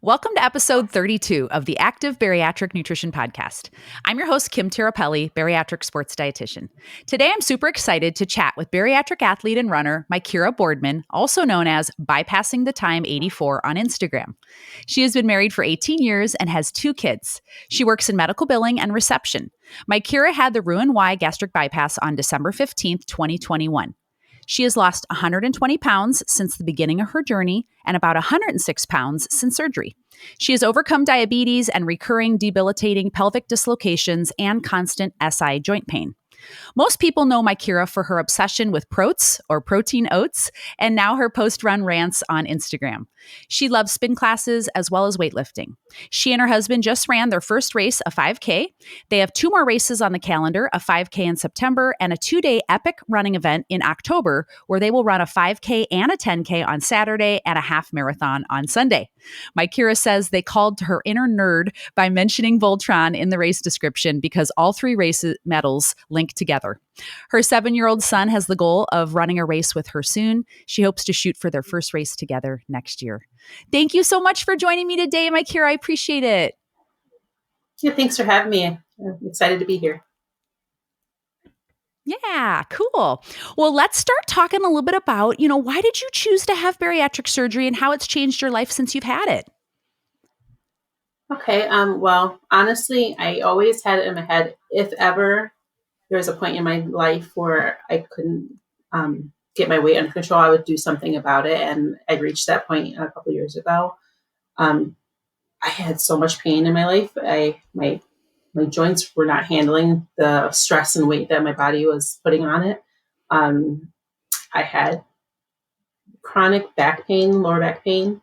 Welcome to episode 32 of the Active Bariatric Nutrition Podcast. I'm your host, Kim Tirapelli, bariatric sports dietitian. Today, I'm super excited to chat with bariatric athlete and runner Mykera Boardman, also known as Bypassing the Time 84 on Instagram. She has been married for 18 years and has 2 kids. She works in medical billing and reception. Mykera had the Roux-en-Y gastric bypass on December 15th, 2021. She has lost 120 pounds since the beginning of her journey and about 106 pounds since surgery. She has overcome diabetes and recurring debilitating pelvic dislocations and constant SI joint pain. Most people know Mykera for her obsession with protes or protein oats and now her post-run rants on Instagram. She loves spin classes as well as weightlifting. She and her husband just ran their first race, a 5K. They have 2 more races on the calendar, a 5K in September and a 2-day epic running event in October where they will run a 5K and a 10K on Saturday and a half marathon on Sunday. Mykera says they called to her inner nerd by mentioning Voltron in the race description because all 3 race medals link together. Her 7-year-old son has the goal of running a race with her soon. She hopes to shoot for their first race together next year. Thank you so much for joining me today, Mykera. I appreciate it. Yeah, thanks for having me. I'm excited to be here. Yeah, cool. Well, let's start talking a little bit about, why did you choose to have bariatric surgery and how it's changed your life since you've had it? Okay. Well, honestly, I always had it in my head, if ever there was a point in my life where I couldn't get my weight under control, I would do something about it. And I reached that point a couple of years ago. I had so much pain in my life. My joints were not handling the stress and weight that my body was putting on it. I had chronic back pain, lower back pain.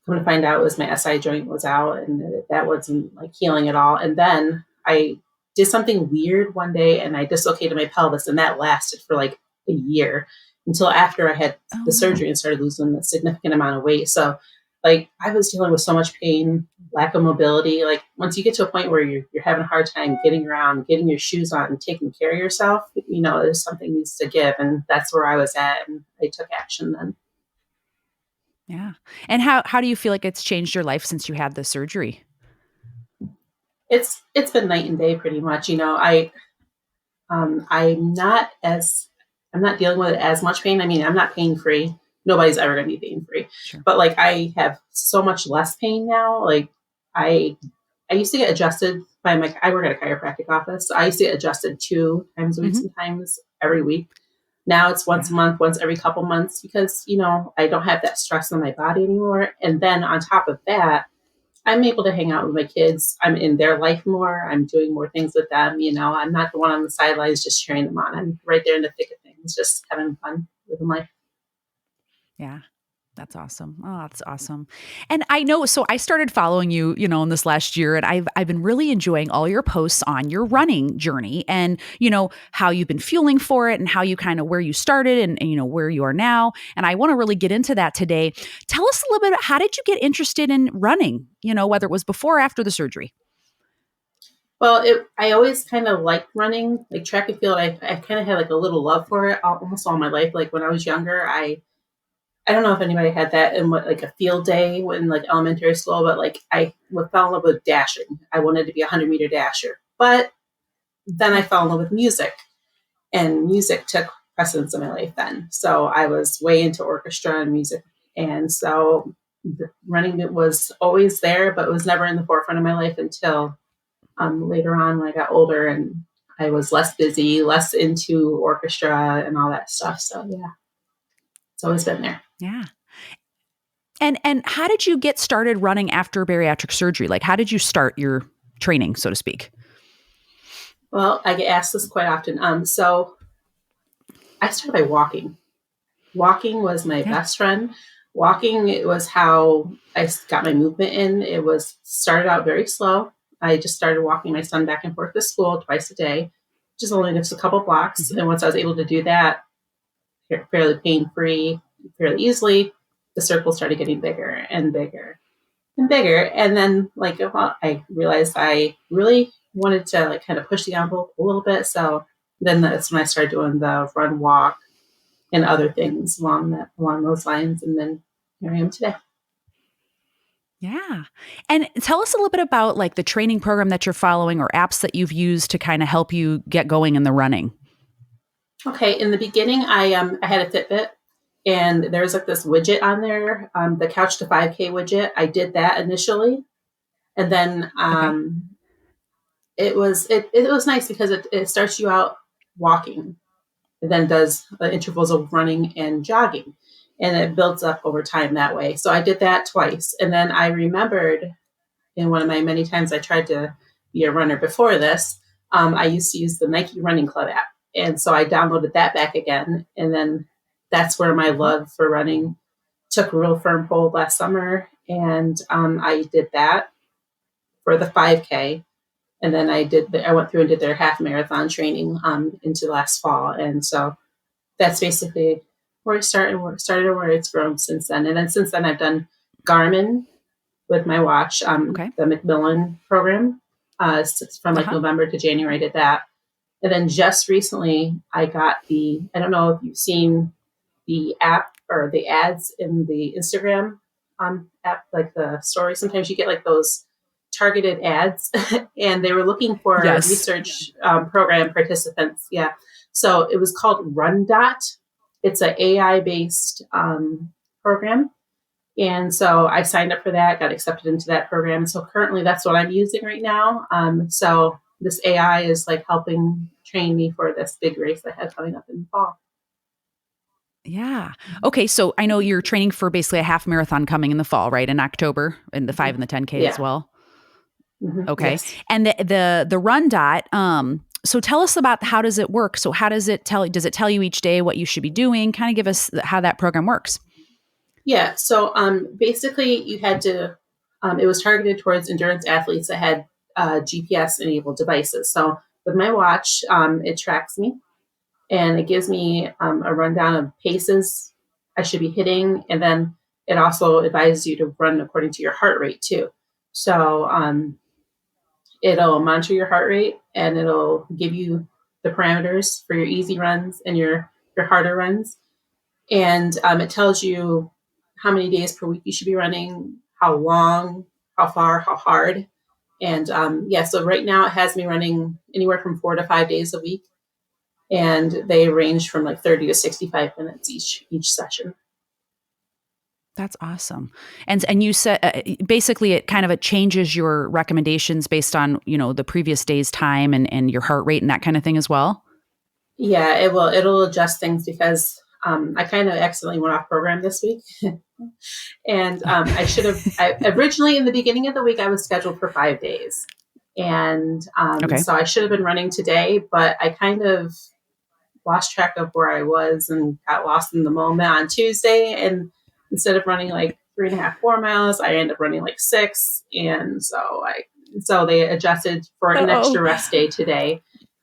Come to find out, it was my SI joint was out, and that wasn't like healing at all. And then I did something weird one day, and I dislocated my pelvis, and that lasted for like a year until after I had the surgery and started losing a significant amount of weight. So, like, I was dealing with so much pain, lack of mobility. Like, once you get to a point where you're having a hard time getting around, getting your shoes on, and taking care of yourself, there's something needs to give, and that's where I was at, and I took action then. Yeah. And how do you feel like it's changed your life since you had the surgery? It's been night and day pretty much. I'm not dealing with as much pain. I mean, I'm not pain free. Nobody's ever going to be pain free, Sure. But like I have so much less pain now. Like I used to get adjusted by I work at a chiropractic office. So I used to get adjusted 2 times a week, sometimes every week. Now it's once a month, once every couple months, because, I don't have that stress on my body anymore. And then on top of that, I'm able to hang out with my kids. I'm in their life more. I'm doing more things with them. I'm not the one on the sidelines just cheering them on. I'm right there in the thick of things, just having fun, living life. Yeah. That's awesome. Oh, that's awesome. And I know, so I started following you, in this last year, and I've been really enjoying all your posts on your running journey and, how you've been fueling for it and how you kind of where you started and where you are now. And I want to really get into that today. Tell us a little bit, how did you get interested in running, whether it was before or after the surgery? Well, I always kind of liked running, like track and field. I kind of had like a little love for it almost all my life. Like when I was younger, I don't know if anybody had that in like a field day in like elementary school, but like I fell in love with dashing. I wanted to be a 100-meter dasher, but then I fell in love with music, and music took precedence in my life then. So I was way into orchestra and music. And so running was always there, but it was never in the forefront of my life until later on when I got older and I was less busy, less into orchestra and all that stuff. So yeah, it's always been there. Yeah. And how did you get started running after bariatric surgery? Like, how did you start your training, so to speak? Well, I get asked this quite often. So I started by walking. Walking was my best friend. Walking, it was how I got my movement in. It started out very slow. I just started walking my son back and forth to school twice a day, which is only just a couple blocks. And once I was able to do that fairly pain-free, fairly easily, the circle started getting bigger and bigger and bigger. And then I realized I really wanted to like kind of push the envelope a little bit. So then that's when I started doing the run, walk, and other things along those lines. And then here I am today. Yeah. And tell us a little bit about like the training program that you're following or apps that you've used to kind of help you get going in the running. Okay, in the beginning, I had a Fitbit, and there's like this widget on there, the Couch to 5K widget. I did that initially, and then Okay. it was nice because it starts you out walking, and then does intervals of running and jogging, and it builds up over time that way. So I did that twice, and then I remembered in one of my many times I tried to be a runner before this, I used to use the Nike Running Club app. And so I downloaded that back again. And then that's where my Mhm. love for running took a real firm hold last summer. And I did that for the 5K. And then I went through and did their half marathon training into last fall. And so that's basically where it started, and where it's grown since then. And then since then, I've done Garmin with my watch, Okay. the Macmillan program, from like Uh-huh. November to January. I did that. And then just recently, I got I don't know if you've seen the app or the ads in the Instagram app, like the story. Sometimes you get like those targeted ads, and they were looking for Yes. research program participants. Yeah. So it was called Run Dot. It's an AI based program, and so I signed up for that, got accepted into that program. So currently that's what I'm using right now. So this AI is like helping train me for this big race I have coming up in the fall. Yeah. Okay. So I know you're training for basically a half marathon coming in the fall, right? In October, and the 5 Mhm. and the 10K as Yeah. well. Okay. Yes. And the run dot, so tell us about how does it work? So how does it tell you each day what you should be doing? Kind of give us how that program works. Yeah. So basically, you had to, it was targeted towards endurance athletes that had GPS enabled devices. So with my watch, it tracks me, and it gives me a rundown of paces I should be hitting. And then it also advises you to run according to your heart rate too. So it'll monitor your heart rate, and it'll give you the parameters for your easy runs and your harder runs. And it tells you how many days per week you should be running, how long, how far, how hard. And yeah, so right now it has me running anywhere from 4 to 5 days a week, and they range from like 30 to 65 minutes each session. That's awesome. And you said basically it changes your recommendations based on, the previous day's time and your heart rate and that kind of thing as well. Yeah, it'll adjust things because I kind of accidentally went off program this week. And I should have, originally in the beginning of the week, I was scheduled for 5 days. And Okay. so I should have been running today, but I kind of lost track of where I was and got lost in the moment on Tuesday. And instead of running like 3.5, 4 miles, I ended up running like 6. And so they adjusted for an Oh. extra rest day today.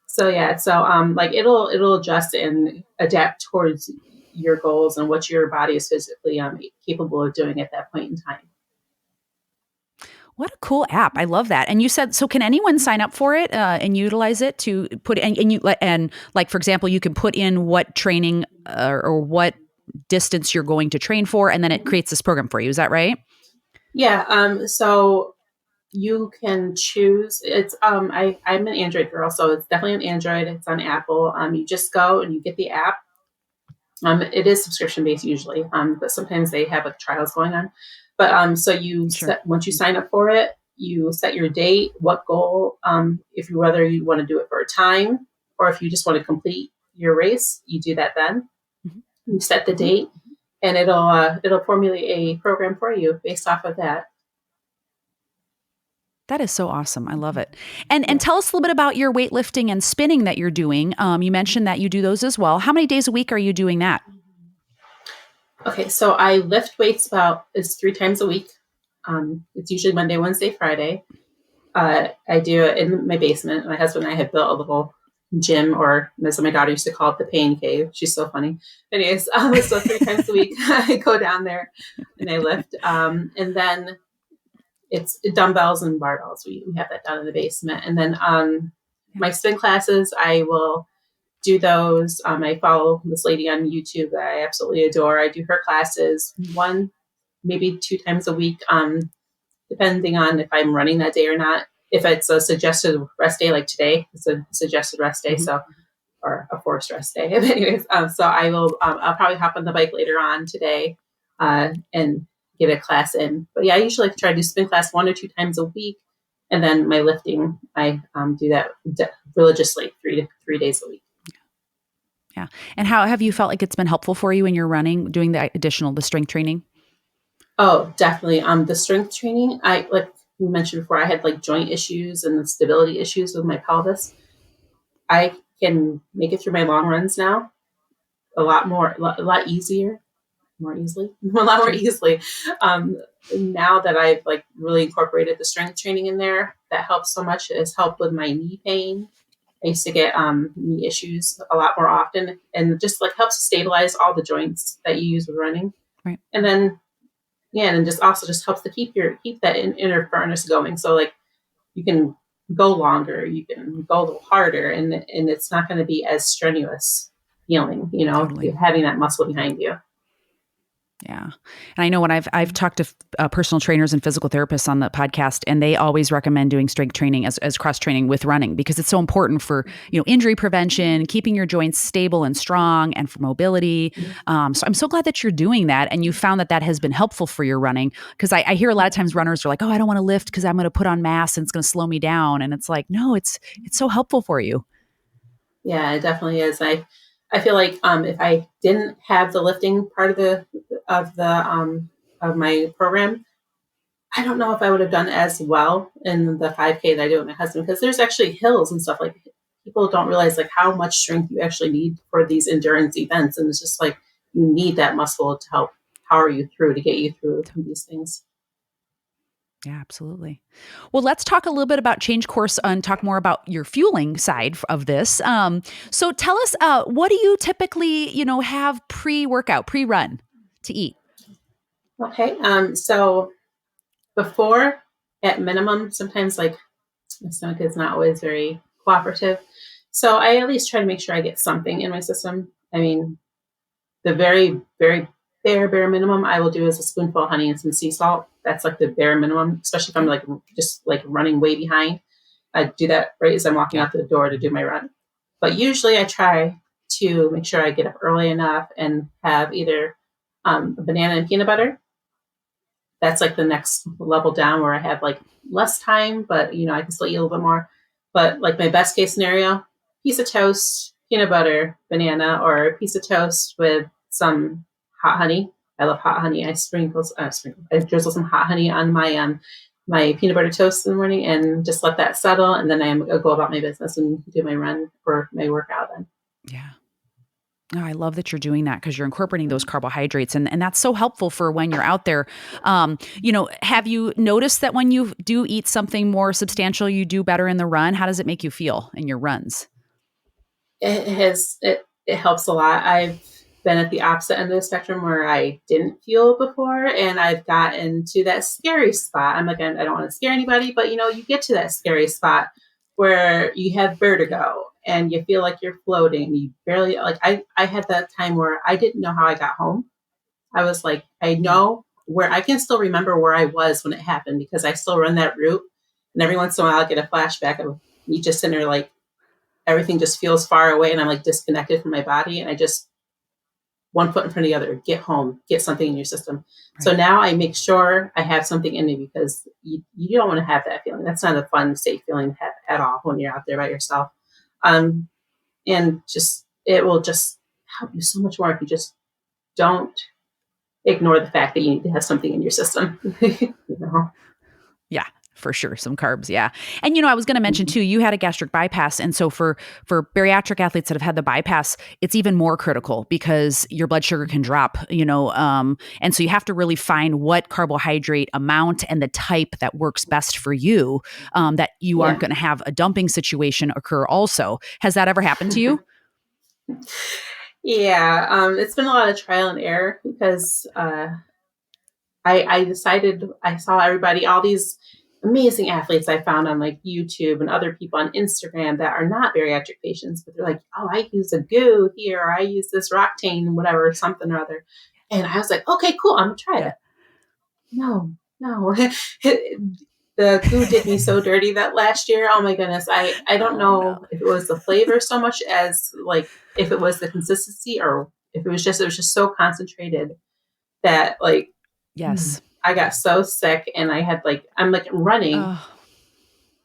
So yeah, so like it'll adjust and adapt towards your goals and what your body is physically capable of doing at that point in time. What a cool app. I love that. And you said, so can anyone sign up for it and utilize it to put and like, for example, you can put in what training or what distance you're going to train for, and then it creates this program for you. Is that right? Yeah. So you can choose. It's I'm an Android girl, so it's definitely an Android. It's on Apple. You just go and you get the app. It is subscription based usually, but sometimes they have like trials going on. But so Sure. once you sign up for it, you set your date, what goal, if you whether you want to do it for a time or if you just want to complete your race, you do that then. Mhm. You set the Mhm. date, and it'll formulate a program for you based off of that. That is so awesome. I love it. And Yeah. tell us a little bit about your weightlifting and spinning that you're doing. You mentioned that you do those as well. How many days a week are you doing that? Okay, so I lift weights about it's 3 times a week. It's usually Monday, Wednesday, Friday. I do it in my basement. My husband and I have built a little gym, or as my daughter used to call it, the pain cave. She's so funny. Anyways, so 3 times a week I go down there and I lift. And then it's dumbbells and barbells. We have that down in the basement. And then Yeah. my spin classes, I will do those. I follow this lady on YouTube that I absolutely adore. I do her classes maybe 2 times a week. depending on if I'm running that day or not. If it's a suggested rest day, like today, it's a suggested rest day. So, or a forced rest day. Anyways, so I'll probably hop on the bike later on today and get a class in. But yeah, I usually like to try to do spin class 1 or 2 times a week. And then my lifting, I do that religiously 3 days a week. Yeah. And how have you felt like it's been helpful for you in your running, doing the strength training? Oh, definitely. The strength training, like you mentioned before, I had like joint issues and the stability issues with my pelvis. I can make it through my long runs now a lot easily, now that I've like really incorporated the strength training in there. That helps so much. It's helped with my knee pain. I used to get knee issues a lot more often, and just like helps stabilize all the joints that you use with running. Right. And then, and just also just helps to keep that inner furnace going. So like you can go longer, you can go a little harder, and it's not going to be as strenuous feeling, Totally. having that muscle behind you. Yeah. And I know when I've talked to personal trainers and physical therapists on the podcast, and they always recommend doing strength training as cross training with running, because it's so important for, injury prevention, keeping your joints stable and strong, and for mobility. So I'm so glad that you're doing that. And you found that has been helpful for your running. Because I hear a lot of times runners are like, oh, I don't want to lift because I'm going to put on mass and it's going to slow me down. And it's like, no, it's so helpful for you. Yeah, it definitely is. I feel like if I didn't have the lifting part of my program, I don't know if I would have done as well in the 5K that I do with my husband, because there's actually hills and stuff. Like people don't realize like how much strength you actually need for these endurance events, and it's just like you need that muscle to help power you through, to get you through these things. Yeah, absolutely. Well, let's talk a little bit about change course and talk more about your fueling side of this. So tell us, what do you typically, have pre-workout, pre-run to eat? Okay. So before, at minimum, sometimes like my stomach is not always very cooperative. So I at least try to make sure I get something in my system. I mean, the very, very bare minimum I will do is a spoonful of honey and some sea salt. That's like the bare minimum, especially if I'm like just like running way behind. I do that right as I'm walking out the door to do my run. But usually I try to make sure I get up early enough and have either a banana and peanut butter. That's like the next level down, where I have like less time, but I can still eat a little bit more. But like my best case scenario, piece of toast, peanut butter, banana, or a piece of toast with some hot honey. I love hot honey. I drizzle some hot honey on my my peanut butter toast in the morning, and just let that settle. And then I go about my business and do my run or my workout then. Yeah. Oh, I love that you're doing that, because you're incorporating those carbohydrates, and that's so helpful for when you're out there. Have you noticed that when you do eat something more substantial, you do better in the run? How does it make you feel in your runs? It helps a lot. I've been at the opposite end of the spectrum where I didn't feel before, and I've gotten to that scary spot. I'm like, I don't want to scare anybody, but you get to that scary spot where you have vertigo and you feel like you're floating. You barely, like I had that time where I didn't know how I got home. I was like, I know where, I can still remember where I was when it happened, because I still run that route. And every once in a while I'll get a flashback of me just sitting there, like everything just feels far away and I'm like disconnected from my body. And I just, one foot in front of the other, get home, get something in your system. Right. So now I make sure I have something in me, because you don't want to have that feeling. That's not a fun, safe feeling to have at all when you're out there by yourself. And just, it will just help you so much more if you just don't ignore the fact that you need to have something in your system. Yeah, for sure. Some carbs. Yeah. And, I was going to mention too, you had a gastric bypass. And so for bariatric athletes that have had the bypass, it's even more critical, because your blood sugar can drop, and so you have to really find what carbohydrate amount and the type that works best for you, that you aren't going to have a dumping situation occur also. Has that ever happened to you? Yeah. It's been a lot of trial and error, because I decided, I saw everybody, all these amazing athletes I found on like YouTube and other people on Instagram that are not bariatric patients, but they're like, oh, I use a goo here, or I use this Roctane, whatever, something or other. And I was like, okay, cool, I'm gonna try it. No, No. The food did me so dirty that last year. Oh my goodness. I don't Oh no. know if it was the flavor so much as like if it was the consistency or if it was just so concentrated that like Yes. I got so sick and I had like I'm like running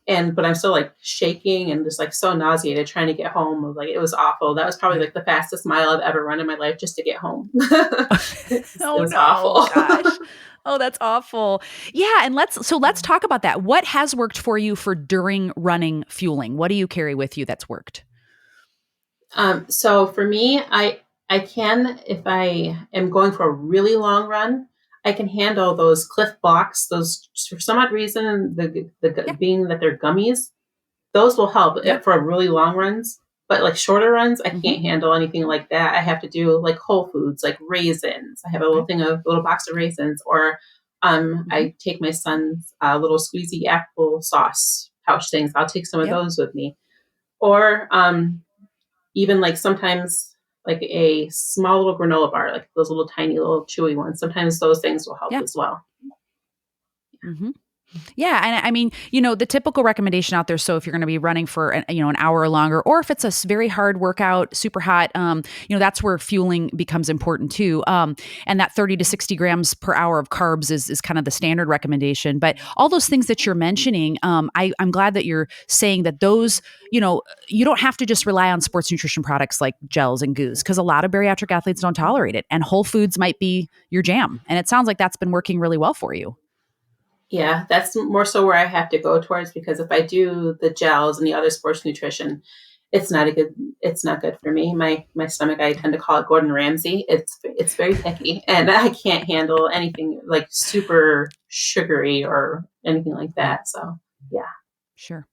Oh, but I'm still like shaking and just like so nauseated trying to get home. Like it was awful. That was probably yeah. like the fastest mile I've ever run in my life just to get home. it Oh was no, awful. gosh. Oh, that's awful. Yeah, and let's talk about that. What has worked for you for during running fueling? What do you carry with you that's worked? So for me, I can if I am going for a really long run, I can handle those Cliff blocks. Those for some odd reason, Yeah. being that they're gummies, those will help Yeah. for really long runs. But like shorter runs, I Mm-hmm. can't handle anything like that. I have to do like whole foods, like raisins. I have a Okay. little box of raisins, or Mm-hmm. I take my son's little squeezy apple sauce pouch things. I'll take some of Yep. those with me, or even like sometimes like a small little granola bar, like those little tiny little chewy ones. Sometimes those things will help Yeah. as well. Mm-hmm. Yeah, and I mean, the typical recommendation out there. So if you're going to be running for an hour or longer, or if it's a very hard workout, super hot, that's where fueling becomes important too. And that 30 to 60 grams per hour of carbs is kind of the standard recommendation. But all those things that you're mentioning, I'm glad that you're saying that those, you don't have to just rely on sports nutrition products like gels and goos because a lot of bariatric athletes don't tolerate it, and whole foods might be your jam. And it sounds like that's been working really well for you. Yeah, that's more so where I have to go towards because if I do the gels and the other sports nutrition, it's not good for me. My stomach, I tend to call it Gordon Ramsay. It's very picky and I can't handle anything like super sugary or anything like Right. that. So yeah. Sure.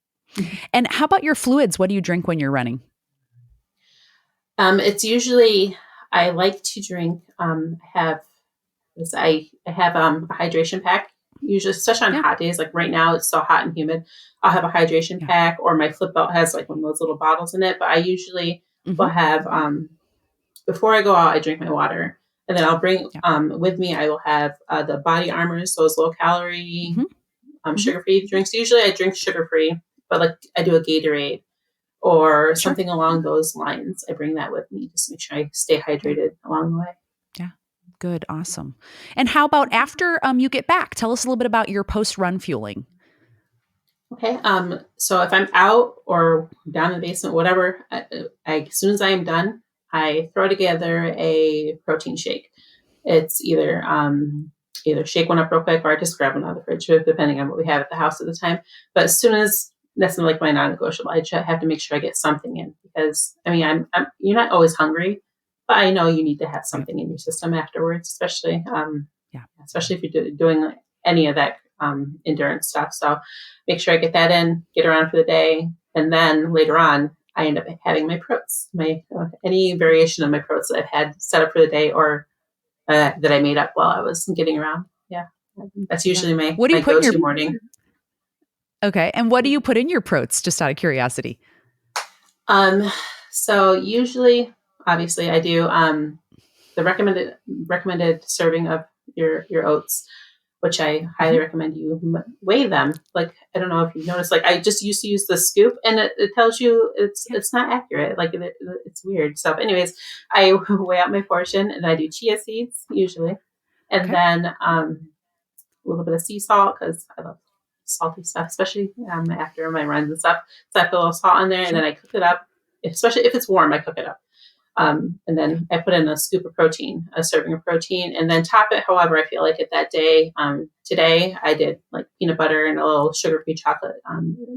And how about your fluids? What do you drink when you're running? It's usually I like to drink. I have a hydration pack. Usually, especially on Yeah. hot days, like right now, it's so hot and humid. I'll have a hydration Yeah. pack, or my flip belt has like one of those little bottles in it. But I usually will Mm-hmm. have before I go out, I drink my water, and then I'll bring Yeah. with me. I will have the body armors, those low calorie, Mm-hmm. Mm-hmm. sugar free drinks. Usually, I drink sugar free, but like I do a Gatorade or Sure. something along those lines. I bring that with me just to make sure I stay Yeah. hydrated along the way. Yeah. Good. Awesome. And how about after you get back? Tell us a little bit about your post-run fueling. Okay. So if I'm out or down in the basement, whatever, as soon as I am done, I throw together a protein shake. It's either shake one up real quick or I just grab one out of the fridge, depending on what we have at the house at the time. But as soon as that's like my non-negotiable, I just have to make sure I get something in because I mean you're not always hungry, but I know you need to have Right. something in your system afterwards, Yeah. especially if you're doing any of that endurance stuff. So make sure I get that in, get around for the day, and then later on, I end up having my protes, my any variation of my protes that I've had set up for the day or that I made up while I was getting around. Yeah, that's Yeah. usually my What do you my put in your go-to morning. Okay. And what do you put in your protes, just out of curiosity? Um, so usually, obviously, I do the recommended serving of your oats, which I highly Mm-hmm. recommend you weigh them. Like I don't know if you've noticed, like I just used to use the scoop, and it tells you Yeah. it's not accurate. Like it's weird. So, anyways, I weigh out my portion, and I do chia seeds usually, and Okay. then a little bit of sea salt because I love salty stuff, especially after my runs and stuff. So I put a little salt in there, and then Sure. I cook it up. Especially if it's warm, I cook it up. And Yeah. then I put in a scoop of protein, a serving of protein, and then top it however I feel like it that day. Today I did like peanut butter and a little sugar-free chocolate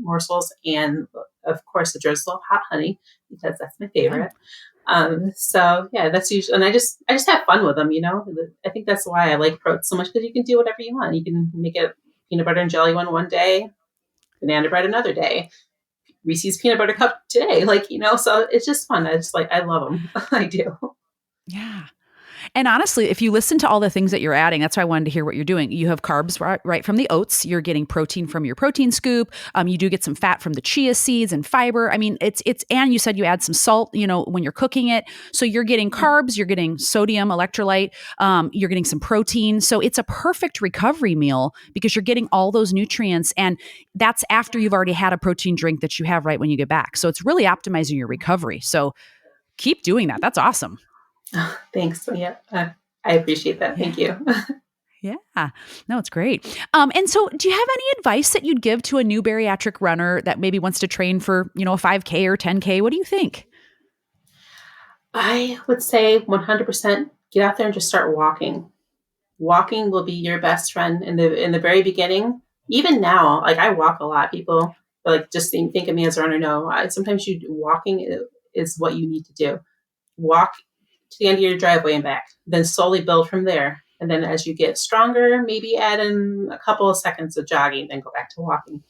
morsels, and of course the drizzle of hot honey because that's my Yum. favorite. So yeah, that's usually, and I just have fun with them. I think that's why I like protein so much because you can do whatever you want. You can make it peanut butter and jelly one day, banana bread another day, Reese's peanut butter cup today. So it's just fun. I love them. I do. Yeah. And honestly, if you listen to all the things that you're adding, that's why I wanted to hear what you're doing. You have carbs right from the oats. You're getting protein from your protein scoop. You do get some fat from the chia seeds and fiber. I mean, and you said you add some salt, when you're cooking it. So you're getting carbs, you're getting sodium, electrolyte, you're getting some protein. So it's a perfect recovery meal because you're getting all those nutrients. And that's after you've already had a protein drink that you have right when you get back. So it's really optimizing your recovery. So keep doing that. That's awesome. Oh, thanks. Yeah, I appreciate that. Thank you. Yeah, no, it's great. And so do you have any advice that you'd give to a new bariatric runner that maybe wants to train for, a 5K or 10K? What do you think? I would say 100% get out there and just start walking. Walking will be your best friend in the very beginning. Even now, like I walk a lot. People like just think of me as a runner. No, sometimes walking is what you need to do. Walk to the end of your driveway and back, then slowly build from there. And then as you get stronger, maybe add in a couple of seconds of jogging, then go back to walking.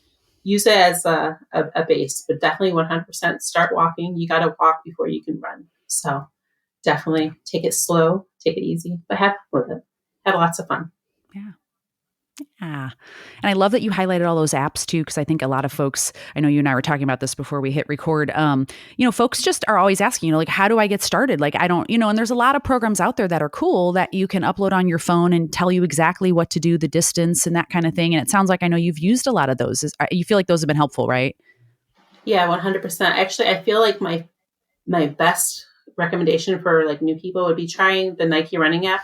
Use it as a base, but definitely 100% start walking. You got to walk before you can run. So definitely take it slow, take it easy, but have fun with it. Have lots of fun. Yeah. Yeah. And I love that you highlighted all those apps too, because I think a lot of folks, I know you and I were talking about this before we hit record, folks just are always asking, like, how do I get started? Like, I don't, and there's a lot of programs out there that are cool that you can upload on your phone and tell you exactly what to do, the distance and that kind of thing. And it sounds like I know you've used a lot of those. You feel like those have been helpful, right? Yeah, 100%. Actually, I feel like my best recommendation for like new people would be trying the Nike running app.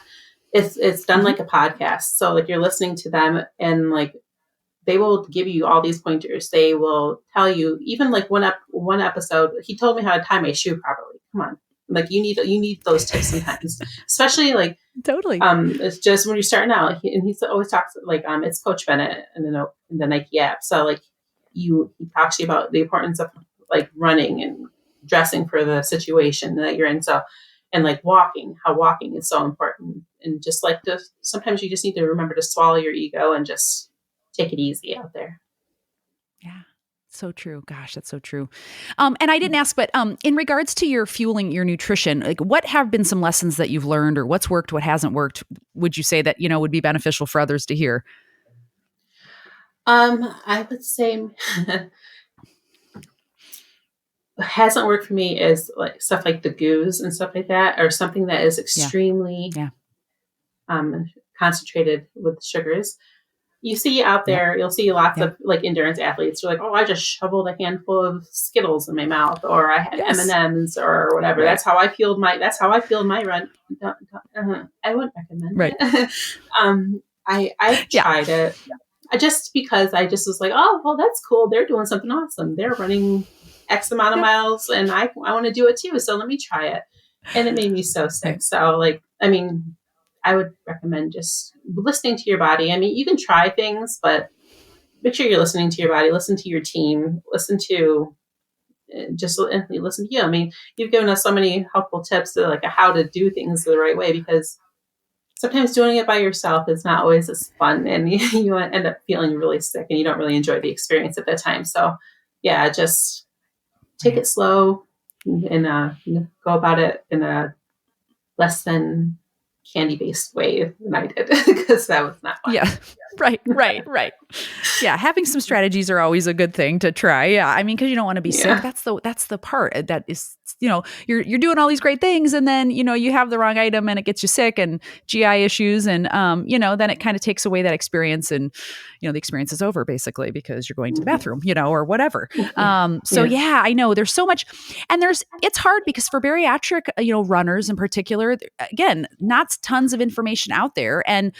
It's done like a podcast. So like you're listening to them and like they will give you all these pointers. They will tell you even like one episode, he told me how to tie my shoe properly. Come on. Like you need those tips sometimes, especially like totally. It's just when you're starting out and he always talks like, it's Coach Bennett in the Nike app. So like he talks to you about the importance of like running and dressing for the situation that you're in. So, and like how walking is so important. And just like sometimes you just need to remember to swallow your ego and just take it easy out there. Yeah. So true. Gosh, that's so true. And I didn't ask, but in regards to your fueling, your nutrition, like what have been some lessons that you've learned or what's worked, what hasn't worked? Would you say that, would be beneficial for others to hear? I would say what hasn't worked for me is like stuff like the goos and stuff like that, or something that is extremely concentrated with sugars. You see out there, you'll see lots of like endurance athletes who are like, oh, I just shoveled a handful of Skittles in my mouth, or I had M&Ms or whatever. Right. That's how I fueled my run. I wouldn't recommend it. I tried it. Because I just was like, oh, well, that's cool. They're doing something awesome. They're running X amount of miles and I want to do it too. So let me try it. And it made me so sick. So I would recommend just listening to your body. I mean, you can try things, but make sure you're listening to your body, listen to your team, listen to you. I mean, you've given us so many helpful tips to like how to do things the right way, because sometimes doing it by yourself is not always as fun, and you end up feeling really sick and you don't really enjoy the experience at that time. So yeah, just take it slow and go about it in a less than candy-based way than I did, because that was not fun. Yeah. Right. Yeah. Having some strategies are always a good thing to try. Yeah. I mean, cause you don't want to be sick. That's the part that is, you're doing all these great things and then, you have the wrong item and it gets you sick and GI issues. And, then it kind of takes away that experience and, the experience is over basically because you're going to the bathroom, or whatever. I know there's so much, and it's hard because for bariatric, runners in particular, again, not tons of information out there. And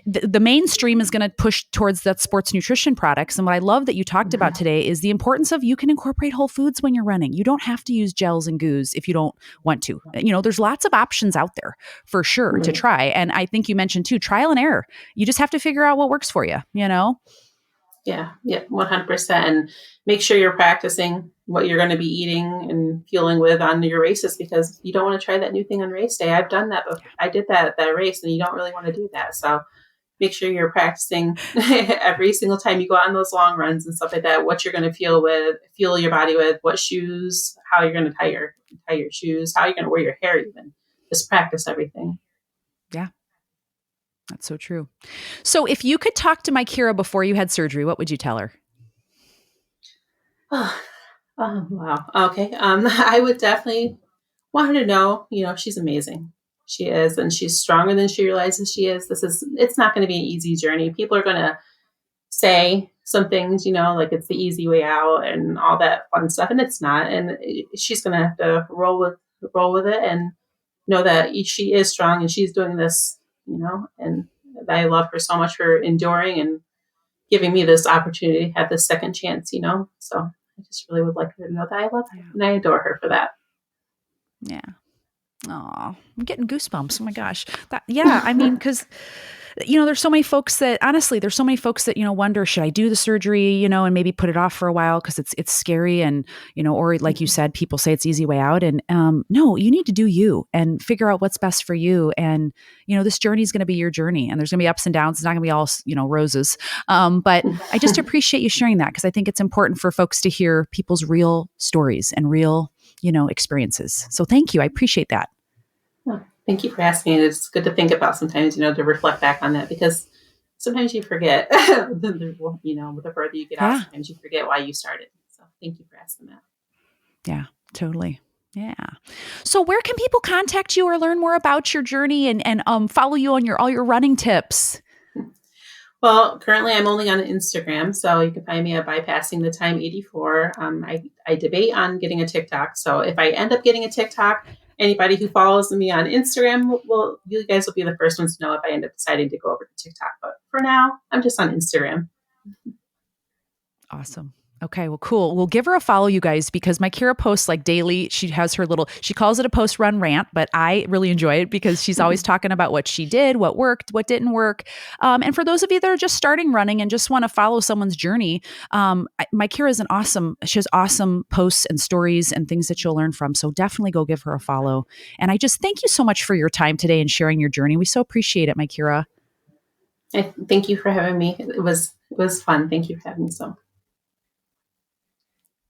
the mainstream is going to push towards that sports nutrition products. And what I love that you talked about today is the importance of you can incorporate whole foods when you're running. You don't have to use gels and goos if you don't want to. There's lots of options out there for sure to try. And I think you mentioned too, trial and error. You just have to figure out what works for you, Yeah, 100%. And make sure you're practicing what you're going to be eating and fueling with on your races, because you don't want to try that new thing on race day. I've done that, but I did that at that race and you don't really want to do that. So make sure you're practicing every single time you go on those long runs and stuff like that, what you're going to fuel your body with, what shoes, how you're going to tie your shoes, how you're going to wear your hair even. Just practice everything. That's so true. So if you could talk to Mykera before you had surgery, what would you tell her? Oh, wow. Okay. I would definitely want her to know, she's amazing. She is, and she's stronger than she realizes she is. It's not going to be an easy journey. People are going to say some things, like it's the easy way out and all that fun stuff. And it's not. And she's going to have to roll with it and know that she is strong and she's doing this, and I love her so much for enduring and giving me this opportunity to have this second chance, So I just really would like her to know that I love her and I adore her for that. Yeah. Oh, I'm getting goosebumps. Oh my gosh. I mean, because, there's so many folks that wonder, should I do the surgery, and maybe put it off for a while because it's scary and, or like you said, people say it's easy way out. And no, you need to do you and figure out what's best for you. And, this journey is going to be your journey and there's going to be ups and downs. It's not going to be all, roses. But I just appreciate you sharing that because I think it's important for folks to hear people's real stories and real, experiences. So thank you. I appreciate that. Oh, thank you for asking. It's good to think about sometimes, to reflect back on that because sometimes you forget, the further you get out, sometimes you forget why you started. So thank you for asking that. Yeah, totally. Yeah. So where can people contact you or learn more about your journey and follow you on all your running tips? Well, currently I'm only on Instagram, so you can find me at Bypassing the Time 84. I debate on getting a TikTok. So if I end up getting a TikTok, anybody who follows me on Instagram, you guys will be the first ones to know if I end up deciding to go over to TikTok. But for now, I'm just on Instagram. Awesome. Okay, well, cool. We'll give her a follow, you guys, because Mykera posts like daily. She has her she calls it a post-run rant, but I really enjoy it because she's always talking about what she did, what worked, what didn't work. And for those of you that are just starting running and just want to follow someone's journey, Mykera is she has awesome posts and stories and things that you'll learn from. So definitely go give her a follow. And I just thank you so much for your time today and sharing your journey. We so appreciate it, Mykera. Thank you for having me. It was fun. Thank you for having me.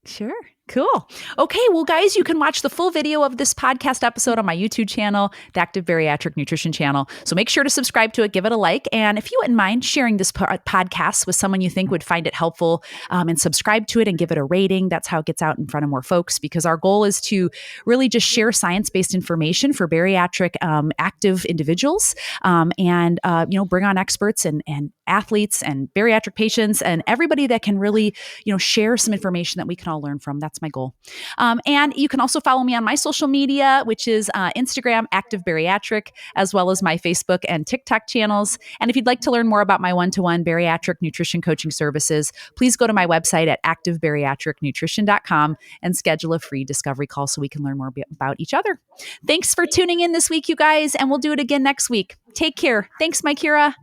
Sure. Cool. Okay. Well, guys, you can watch the full video of this podcast episode on my YouTube channel, the Active Bariatric Nutrition channel. So make sure to subscribe to it, give it a like. And if you wouldn't mind sharing this podcast with someone you think would find it helpful and subscribe to it and give it a rating, that's how it gets out in front of more folks, because our goal is to really just share science-based information for bariatric active individuals and bring on experts and athletes and bariatric patients and everybody that can really, share some information that we can all learn from. That's my goal. And you can also follow me on my social media, which is Instagram, Active Bariatric, as well as my Facebook and TikTok channels. And if you'd like to learn more about my one-to-one bariatric nutrition coaching services, please go to my website at activebariatricnutrition.com and schedule a free discovery call so we can learn more about each other. Thanks for tuning in this week, you guys, and we'll do it again next week. Take care. Thanks, Mykera.